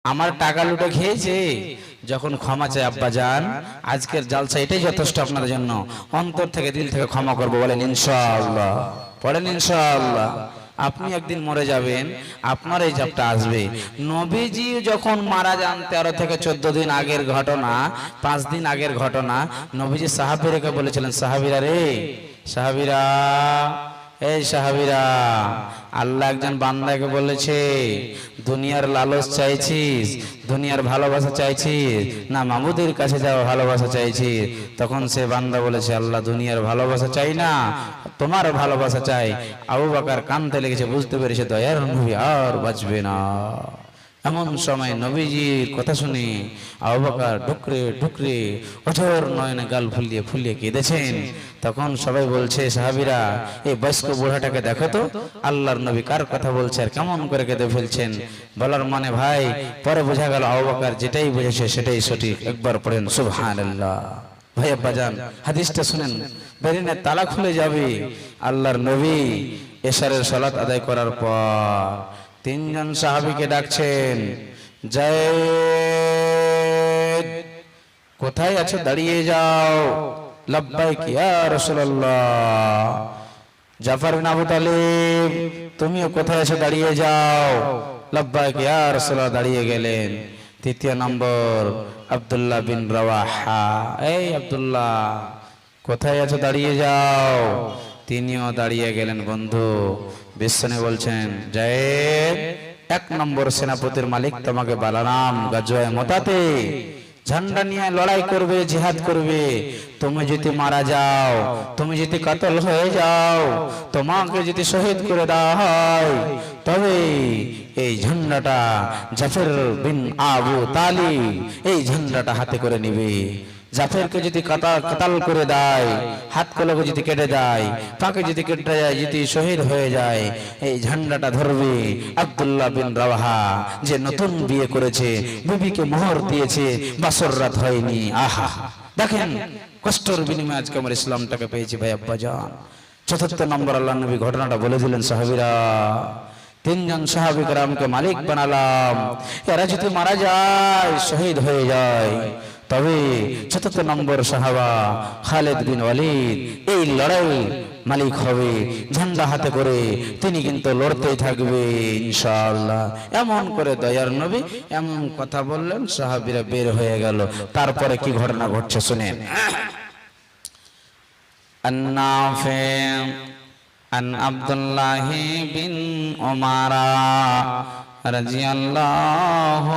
আমার টাকা লুটে খেয়েছে, যখন ক্ষমা চাই আব্বা যান আজকের জালসা এটাই যথেষ্ট আপনার জন্য, অন্তর থেকে দিল থেকে ক্ষমা করবো বলেন ইনশাআল্লাহ, বলেন ইনশাআল্লাহ। আপনি একদিন মরে যাবেন, আপনার এই জাবটা আসবে। নবীজি যখন মারা যান 13 থেকে 14 দিন আগের ঘটনা, 5 দিন আগের ঘটনা, নবীজি সাহাবীদেরকে বলেছিলেন, সাহাবীরা রে, সাহাবীরা, এই সাহাবীরা, আল্লাহ একজন বান্দাকে বলেছে দুনিয়ার লালচ চাইছিস, দুনিয়ার ভালোবাসা চাইছিস না মাবুদের কাছে যাওয়া ভালোবাসা চাইছিস? তখন সে বান্দা বলেছে, আল্লাহ দুনিয়ার ভালোবাসা চাই না, তোমার ভালোবাসা চাই। আবু বকর কাঁদতে লেগেছে, বুঝতে পেরেছে দয়ার নবী আর বাঁচবে না। এমন সময় নবীজির কথা শুনে আবু বকর ঢুকরে ঢুকরে অঝোর নয়নে গাল ফুলিয়ে ফুলিয়ে কেঁদেছেন। তখন সবাই বলছে, সাহাবীরা, এই বয়স্ক বুড়াটাকে দেখো তো, আল্লাহর নবী কার কথা বলছে আর কেমন করে কেঁদে ফেলছেন। বলার মানে ভাই, পরে বোঝা গেল আবু বকর যেটাই বুঝেছে সেটাই সঠিক। একবার পড়েন সুবহানাল্লাহ। ভাই আব্বাজান, হাদিসটা শুনেন, বেরিনে তালা খুলে যাবে। আল্লাহর নবী এশারের সালাত আদায় করার পর 3 জন সাহাবীকে ডাকছেন, যায়েদ, কোথায় আছো দাঁড়িয়ে যাও। লাব্বাইক ইয়া রাসূলুল্লাহ। জাফর বিন আবু তালিব, তুমিও কোথায় আছো দাঁড়িয়ে যাও। লাব্বাইক ইয়া রাসূলুল্লাহ, দাঁড়িয়ে গেলেন। 3 নম্বর আব্দুল্লাহ বিন রাওয়াহা, এই আব্দুল্লাহ কোথায় আছো দাঁড়িয়ে যাও। তিনিও দাঁড়িয়ে গেলেন। বন্ধু বিশ্বনে বলছেন, যায়েদ, 1 নম্বর সেনাপতির মালিক তোমাকে বালারাম গাজওয়ে মুতাতে ঝান্ডা নিয়ে লড়াই করবে, জিহাদ করবে। তুমি যদি মারা যাও, তুমি যদি কাতল হয়ে যাও, তোমাকে যদি শহীদ করে দেওয়া হয়, তবে এই ঝান্ডাটা জাফর বিন আবু তালিব এই ঝান্ডাটা হাতে করে নিবে। জাফরকে যদি কাতাল করে দেয়, হাত কলকে যদি কেটে দেয়, পাকে যদি কেটে যায়, যদি শহীদ হয়ে যায়, এই ঝান্ডাটা ধরবে আব্দুল্লাহ বিন রাওয়াহা, যে নতুন বিয়ে করেছে, বিবিকে মোহর দিয়েছে, বাসর রাত হয়নি। আহা, দেখেন কষ্টের বিনিময়ে আজকে আমার ইসলামটাকে পেয়েছি ভাই আব্বাজান। 4 নম্বর আল্লাহ নবী ঘটনাটা বলে দিলেন, সাহাবীরা, 3 জন সাহাবী কেরামকে মালিক বানালাম, এরা যদি মারা যায়, শহীদ হয়ে যায়, তবে 4 নম্বর সাহাবা খালিদ বিন ওয়ালিদ এই লড়াই মালিক হবে, ঝান্ডা হাতে করে তিনি কিন্তু লড়তেই থাকবে ইনশাআল্লাহ। এমন করে দয়ার নবী এমন কথা বললেন, সাহাবীরা বের হয়ে গেল। তারপরে কি ঘটনা ঘটছে শুনেন। আন-নাফি আন আব্দুল্লাহ বিন উমারা রাদিয়াল্লাহু